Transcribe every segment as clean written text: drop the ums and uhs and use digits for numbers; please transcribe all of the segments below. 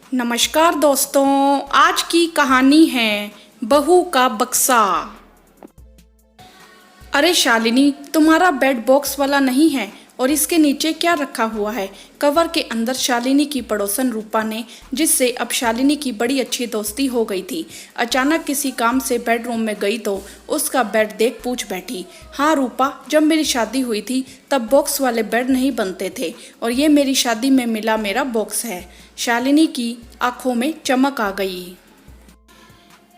नमस्कार दोस्तों, आज की कहानी है बहू का बक्सा। अरे शालिनी, तुम्हारा बेड बॉक्स वाला नहीं है और इसके नीचे क्या रखा हुआ है? कवर के अंदर शालिनी की पड़ोसन रूपा ने, जिससे अब शालिनी की बड़ी अच्छी दोस्ती हो गई थी, अचानक किसी काम से बेडरूम में गई तो उसका बेड देख पूछ बैठी, हाँ रूपा, जब मेरी शादी हुई थी तब बॉक्स वाले बेड नहीं बनते थे और ये मेरी शादी में मिला मेरा बॉक्स है। शालिनी की आंखों में चमक आ गई।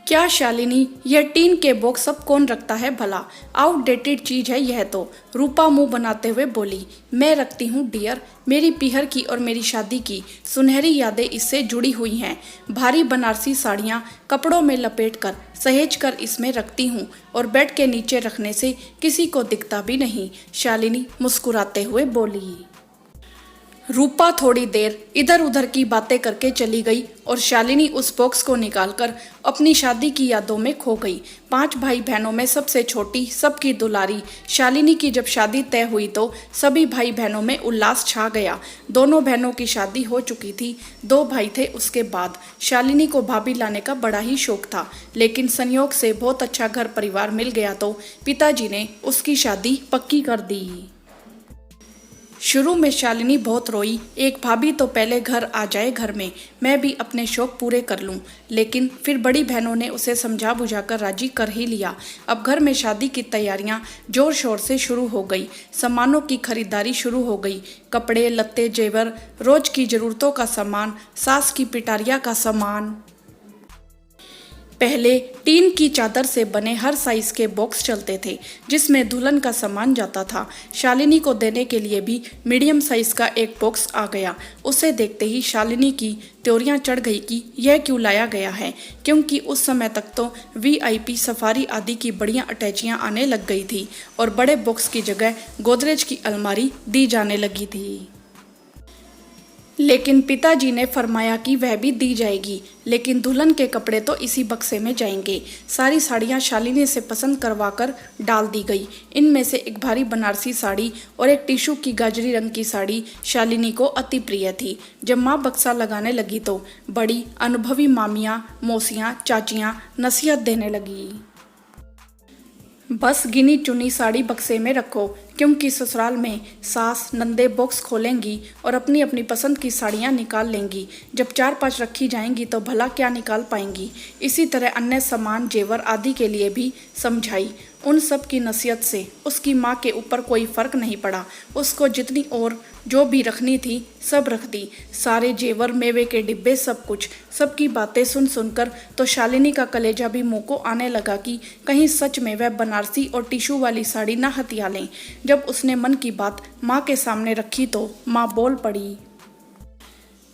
क्या शालिनी, यह टीन के बॉक्स सब कौन रखता है भला? आउटडेटेड चीज है यह तो, रूपा मुंह बनाते हुए बोली। मैं रखती हूँ डियर, मेरी पीहर की और मेरी शादी की सुनहरी यादें इससे जुड़ी हुई हैं। भारी बनारसी साड़ियाँ कपड़ों में लपेट कर सहेज कर इसमें रखती हूँ और बेड के नीचे रखने से किसी को दिखता भी नहीं, शालिनी मुस्कुराते हुए बोली। रूपा थोड़ी देर इधर उधर की बातें करके चली गई और शालिनी उस बॉक्स को निकालकर अपनी शादी की यादों में खो गई। 5 भाई बहनों में सबसे छोटी, सबकी दुलारी शालिनी की जब शादी तय हुई तो सभी भाई बहनों में उल्लास छा गया। दोनों बहनों की शादी हो चुकी थी, 2 भाई थे उसके बाद। शालिनी को भाभी लाने का बड़ा ही शौक था, लेकिन संयोग से बहुत अच्छा घर परिवार मिल गया तो पिताजी ने उसकी शादी पक्की कर दी। शुरू में शालिनी बहुत रोई, एक भाभी तो पहले घर आ जाए घर में, मैं भी अपने शौक पूरे कर लूं। लेकिन फिर बड़ी बहनों ने उसे समझा बुझाकर राजी कर ही लिया। अब घर में शादी की तैयारियां जोर शोर से शुरू हो गई। सामानों की खरीदारी शुरू हो गई, कपड़े लत्ते जेवर, रोज की जरूरतों का सामान, सास की पिटारिया का सामान। पहले टीन की चादर से बने हर साइज के बॉक्स चलते थे जिसमें दुल्हन का सामान जाता था। शालिनी को देने के लिए भी मीडियम साइज का एक बॉक्स आ गया। उसे देखते ही शालिनी की त्योरियां चढ़ गई कि यह क्यों लाया गया है, क्योंकि उस समय तक तो वीआईपी सफारी आदि की बढ़िया अटैचियां आने लग गई थी और बड़े बॉक्स की जगह गोदरेज की अलमारी दी जाने लगी थी। लेकिन पिताजी ने फरमाया कि वह भी दी जाएगी, लेकिन दुल्हन के कपड़े तो इसी बक्से में जाएंगे। सारी साड़ियाँ शालिनी से पसंद करवा कर डाल दी गई। इनमें से एक भारी बनारसी साड़ी और एक टिशू की गाजरी रंग की साड़ी शालिनी को अति प्रिय थी। जब माँ बक्सा लगाने लगी तो बड़ी अनुभवी मामियाँ, मौसियाँ, चाचियाँ नसीहत देने लगी, बस गिनी चुनी साड़ी बक्से में रखो, क्योंकि ससुराल में सास नंदे बॉक्स खोलेंगी और अपनी अपनी पसंद की साड़ियाँ निकाल लेंगी। जब 4-5 रखी जाएंगी तो भला क्या निकाल पाएंगी। इसी तरह अन्य सामान जेवर आदि के लिए भी समझाई। उन सब की नसीहत से उसकी माँ के ऊपर कोई फर्क नहीं पड़ा। उसको जितनी और जो भी रखनी थी सब रख दी, सारे जेवर, मेवे के डिब्बे, सब कुछ। सबकी बातें सुन सुनकर तो शालिनी का कलेजा भी मुंह को आने लगा कि कहीं सच में वह बनारसी और टिशू वाली साड़ी ना हथिया लें। जब उसने मन की बात माँ के सामने रखी तो माँ बोल पड़ी,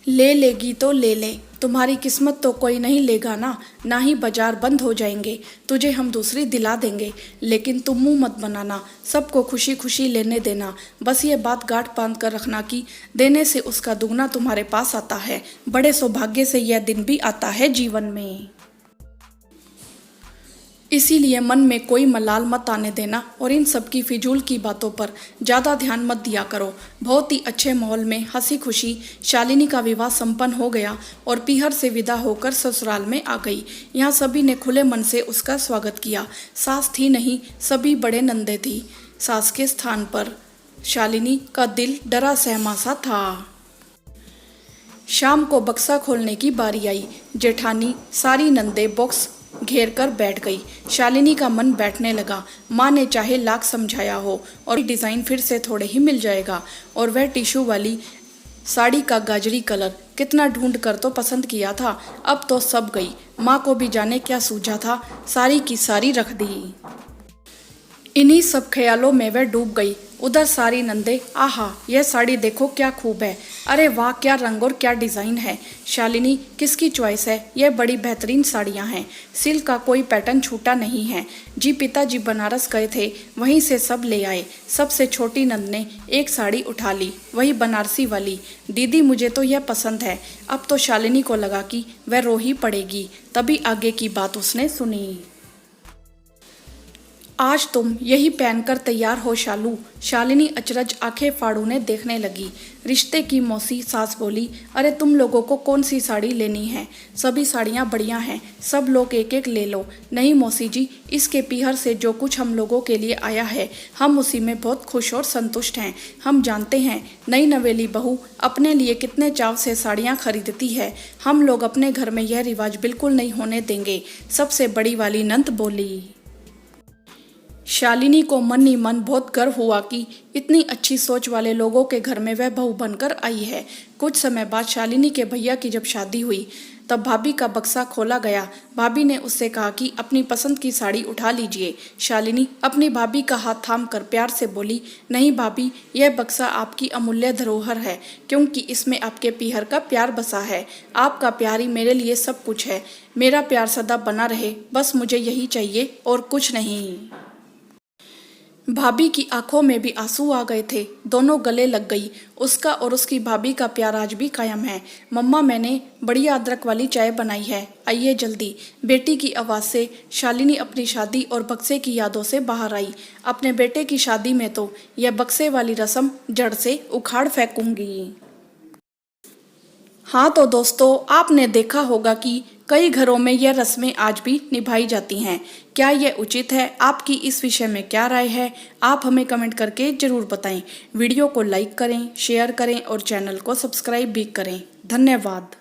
ले लेगी तो ले ले, तुम्हारी किस्मत तो कोई नहीं लेगा ना ही बाजार बंद हो जाएंगे, तुझे हम दूसरी दिला देंगे, लेकिन तुम मुंह मत बनाना, सबको खुशी खुशी लेने देना। बस ये बात गांठ बांध कर रखना कि देने से उसका दुगना तुम्हारे पास आता है। बड़े सौभाग्य से यह दिन भी आता है जीवन में, इसीलिए मन में कोई मलाल मत आने देना और इन सब की फिजूल की बातों पर ज़्यादा ध्यान मत दिया करो। बहुत ही अच्छे माहौल में हंसी खुशी शालिनी का विवाह संपन्न हो गया और पीहर से विदा होकर ससुराल में आ गई। यहाँ सभी ने खुले मन से उसका स्वागत किया। सास थी नहीं, सभी बड़े नंदे थी। सास के स्थान पर शालिनी का दिल डरा सहमा सा था। शाम को बक्सा खोलने की बारी आई। जेठानी सारी नंदे बॉक्स घेर कर बैठ गई। शालिनी का मन बैठने लगा। माँ ने चाहे लाख समझाया हो और डिज़ाइन फिर से थोड़े ही मिल जाएगा, और वह टिशू वाली साड़ी का गाजरी कलर कितना ढूंढ कर तो पसंद किया था, अब तो सब गई। माँ को भी जाने क्या सूझा था, सारी की सारी रख दी। इन्हीं सब ख्यालों में वह डूब गई। उधर सारी नंदे, आहा यह साड़ी देखो क्या खूब है, अरे वाह क्या रंग और क्या डिज़ाइन है। शालिनी किसकी चॉइस है, यह बड़ी बेहतरीन साड़ियाँ हैं, सिल्क का कोई पैटर्न छूटा नहीं है। जी पिताजी बनारस गए थे, वहीं से सब ले आए। सबसे छोटी नंद ने एक साड़ी उठा ली, वही बनारसी वाली। दीदी मुझे तो यह पसंद है। अब तो शालिनी को लगा कि वह रो ही पड़ेगी, तभी आगे की बात उसने सुनी। आज तुम यही पहनकर तैयार हो शालू। शालिनी अचरज आंखें फाड़ूने देखने लगी। रिश्ते की मौसी सास बोली, अरे तुम लोगों को कौन सी साड़ी लेनी है? सभी साड़ियाँ बढ़िया हैं, सब लोग एक एक ले लो। नहीं मौसी जी, इसके पीहर से जो कुछ हम लोगों के लिए आया है हम उसी में बहुत खुश और संतुष्ट हैं। हम जानते हैं नई नवेली बहू अपने लिए कितने चाव से साड़ियाँ खरीदती है। हम लोग अपने घर में यह रिवाज बिल्कुल नहीं होने देंगे, सबसे बड़ी वाली नंद बोली। शालिनी को मन ही मन बहुत गर्व हुआ कि इतनी अच्छी सोच वाले लोगों के घर में वह बहू बनकर आई है। कुछ समय बाद शालिनी के भैया की जब शादी हुई तब भाभी का बक्सा खोला गया। भाभी ने उससे कहा कि अपनी पसंद की साड़ी उठा लीजिए। शालिनी अपनी भाभी का हाथ थाम कर प्यार से बोली, नहीं भाभी, यह बक्सा आपकी अमूल्य धरोहर है, क्योंकि इसमें आपके पीहर का प्यार बसा है। आपका प्यार ही मेरे लिए सब कुछ है। मेरा प्यार सदा बना रहे, बस मुझे यही चाहिए और कुछ नहीं। भाभी की आंखों में भी आंसू आ गए थे, दोनों गले लग गई। उसका और उसकी भाभी का प्यार आज भी कायम है। मम्मा, मैंने बढ़िया अदरक वाली चाय बनाई है, आइए जल्दी। बेटी की आवाज़ से शालिनी अपनी शादी और बक्से की यादों से बाहर आई। अपने बेटे की शादी में तो यह बक्से वाली रस्म जड़ से उखाड़ फेंकूंगी। हाँ तो दोस्तों, आपने देखा होगा कि कई घरों में यह रस्में आज भी निभाई जाती हैं। क्या यह उचित है? आपकी इस विषय में क्या राय है? आप हमें कमेंट करके ज़रूर बताएं। वीडियो को लाइक करें, शेयर करें और चैनल को सब्सक्राइब भी करें। धन्यवाद।